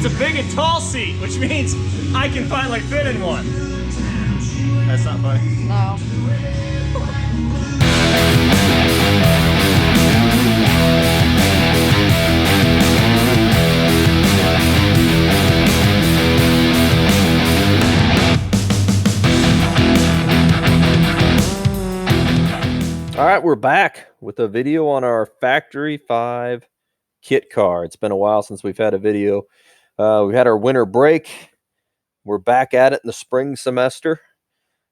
It's a big and tall seat, which means I can finally fit in one. That's not funny. No. All right, we're back with a video on our Factory 5 kit car. It's been a while since we've had a video. We had our winter break. We're back at it in the spring semester.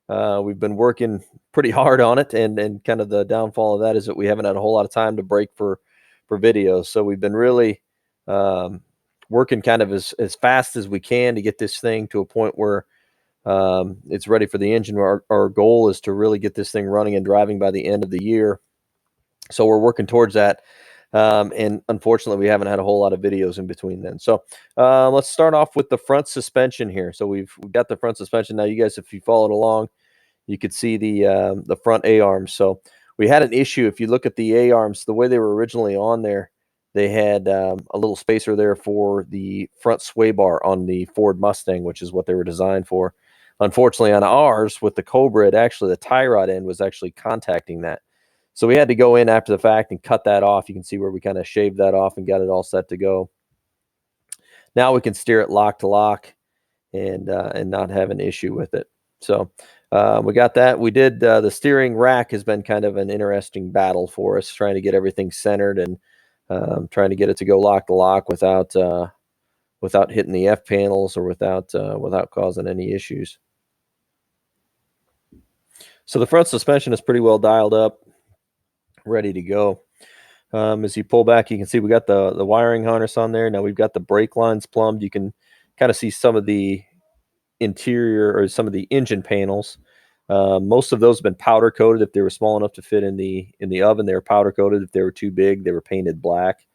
We've been working pretty hard on it, and kind of the downfall of that is that we haven't had a whole lot of time to break for videos. So we've been really working kind of as fast as we can to get this thing to a point where it's ready for the engine. Our goal is to really get this thing running and driving by the end of the year. So we're working towards that. And unfortunately, we haven't had a whole lot of videos in between then. So let's start off with the front suspension here. So we've got the front suspension. Now, you guys, if you followed along, you could see the front A-arms. So we had an issue. If you look at the A-arms, the way they were originally on there, they had a little spacer there for the front sway bar on the Ford Mustang, which is what they were designed for. Unfortunately, on ours, with the Cobra, the tie rod end was actually contacting that. So we had to go in after the fact and cut that off. You can see where we kind of shaved that off and got it all set to go. Now we can steer it lock to lock and not have an issue with it. So we got that. We did the steering rack has been kind of an interesting battle for us, trying to get everything centered and trying to get it to go lock to lock without hitting the F panels or without causing any issues. So the front suspension is pretty well dialed up, ready to go. As you pull back, you can see we got the wiring harness on there. Now we've got the brake lines plumbed. You can kind of see some of the interior or some of the engine panels. Most of those have been powder coated. If they were small enough to fit in the oven, they were powder coated. If they were too big, they were painted black.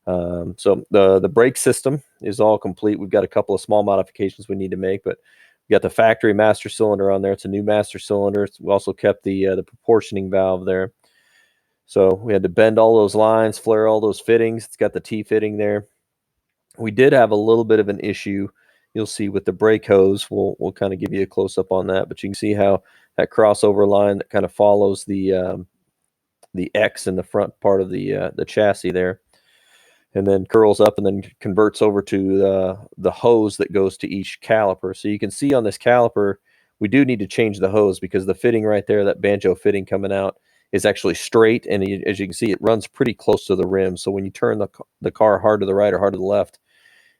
So the brake system is all complete. We've got a couple of small modifications we need to make, but we got the factory master cylinder on there. It's a new master cylinder. We also kept the proportioning valve there. So we had to bend all those lines, flare all those fittings. It's got the T-fitting there. We did have a little bit of an issue, you'll see, with the brake hose. We'll kind of give you a close-up on that, but you can see how that crossover line that kind of follows the X in the front part of the chassis there, and then curls up and then converts over to the hose that goes to each caliper. So you can see on this caliper, we do need to change the hose because the fitting right there, that banjo fitting coming out, is actually straight, and as you can see, it runs pretty close to the rim. So when you turn the car hard to the right or hard to the left,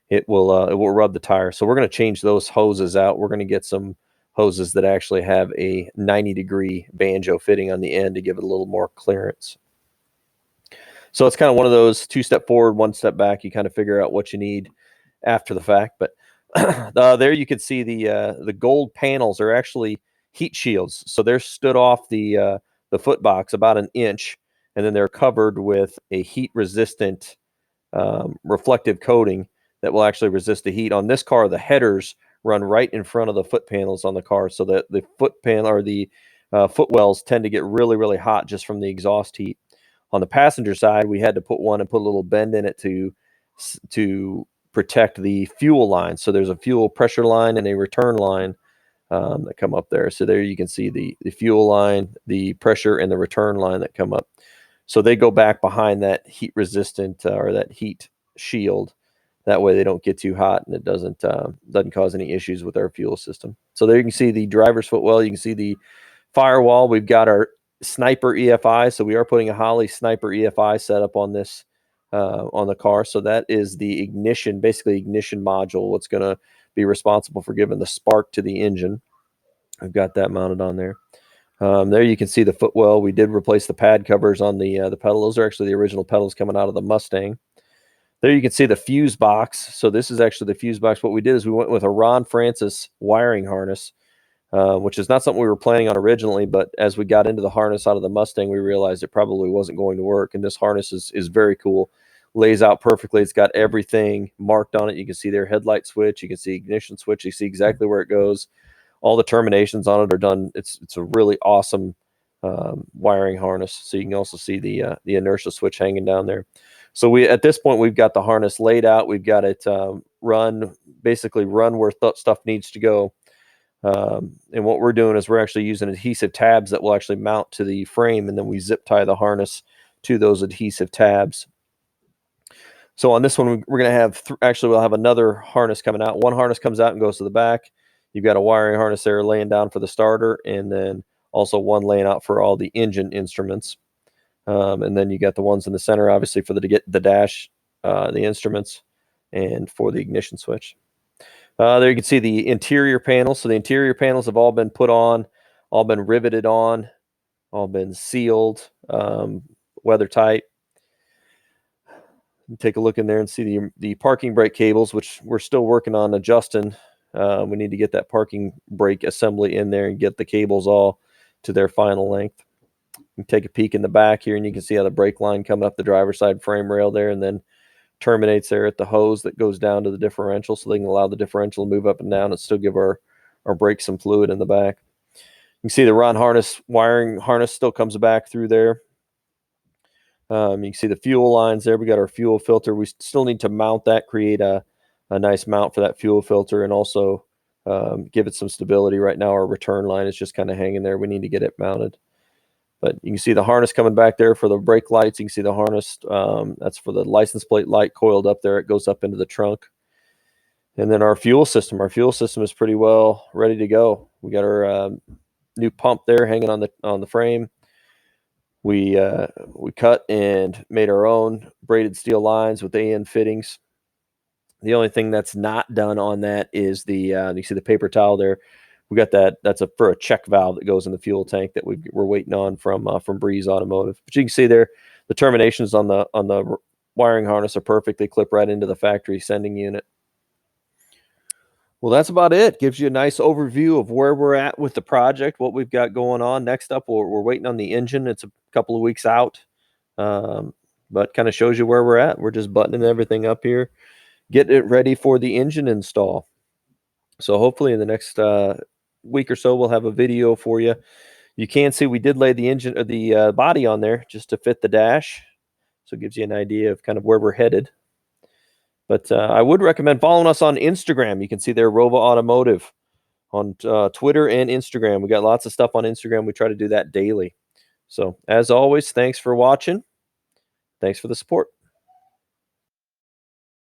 it will rub the tire. So we're going to change those hoses out. We're going to get some hoses that actually have a 90-degree banjo fitting on the end to give it a little more clearance. So it's kind of one of those 2-step forward, 1-step back. You kind of figure out what you need after the fact. But there you can see the gold panels are actually heat shields. So they're stood off the foot box about an inch, and then they're covered with a heat-resistant reflective coating that will actually resist the heat. On this car, the headers run right in front of the foot panels on the car, so that the foot panel or the footwells tend to get really, really hot just from the exhaust heat. On the passenger side, we had to put a little bend in it to protect the fuel line. So there's a fuel pressure line and a return line that come up there. So there you can see the fuel line, the pressure, and the return line that come up. So they go back behind that heat resistant or that heat shield. That way they don't get too hot and it doesn't cause any issues with our fuel system. So there you can see the driver's footwell. You can see the firewall. We've got our Sniper EFI. So we are putting a Holley Sniper EFI setup on this on the car. So that is the ignition module, what's going to be responsible for giving the spark to the engine. I've got that mounted on there. There you can see the footwell. We did replace the pad covers on the pedal. Those are actually the original pedals coming out of the Mustang. There you can see the fuse box. So this is actually the fuse box. What we did is we went with a Ron Francis wiring harness, which is not something we were planning on originally, but as we got into the harness out of the Mustang, we realized it probably wasn't going to work. And this harness is very cool. Lays out perfectly. It's got everything marked on it. You can see their headlight switch. You can see ignition switch. You see exactly where it goes. All the terminations on it are done. It's a really awesome wiring harness. So you can also see the inertia switch hanging down there. So at this point, we've got the harness laid out. We've got it basically run where stuff needs to go. And what we're doing is we're actually using adhesive tabs that will actually mount to the frame, and then we zip tie the harness to those adhesive tabs. So on this one, we're going to have, actually we'll have another harness coming out. One harness comes out and goes to the back. You've got a wiring harness there laying down for the starter, and then also one laying out for all the engine instruments. And then you got the ones in the center, obviously, for the dash, the instruments, and for the ignition switch. There you can see the interior panels. So the interior panels have all been put on, all been riveted on, all been sealed, weather tight. Take a look in there and see the parking brake cables, which we're still working on adjusting. We need to get that parking brake assembly in there and get the cables all to their final length. You can take a peek in the back here, and you can see how the brake line coming up the driver's side frame rail there, and then terminates there at the hose that goes down to the differential, so they can allow the differential to move up and down and still give our brakes some fluid in the back. You can see the rod harness, wiring harness still comes back through there. You can see the fuel lines there. We got our fuel filter. We still need to mount that, create a nice mount for that fuel filter, and also give it some stability. Right now our return line is just kind of hanging there. We need to get it mounted. But you can see the harness coming back there for the brake lights. You can see the harness, that's for the license plate light coiled up there. It goes up into the trunk. And then our fuel system. Our fuel system is pretty well ready to go. We got our new pump there hanging on the frame. We cut and made our own braided steel lines with AN fittings. The only thing that's not done on that is you see the paper towel there. We got that. That's for a check valve that goes in the fuel tank that we're waiting on from Breeze Automotive. But you can see there, the terminations on the wiring harness are perfect. They clip right into the factory sending unit. Well, that's about it. Gives you a nice overview of where we're at with the project, what we've got going on. Next up, we're waiting on the engine. It's a couple of weeks out, but kind of shows you where we're at. We're just buttoning everything up here, getting it ready for the engine install. So hopefully in the next week or so, we'll have a video for you. You can see we did lay the engine or the body on there just to fit the dash. So it gives you an idea of kind of where we're headed. But I would recommend following us on Instagram. You can see there, Rova Automotive, on Twitter and Instagram. We got lots of stuff on Instagram. We try to do that daily. So as always, thanks for watching. Thanks for the support.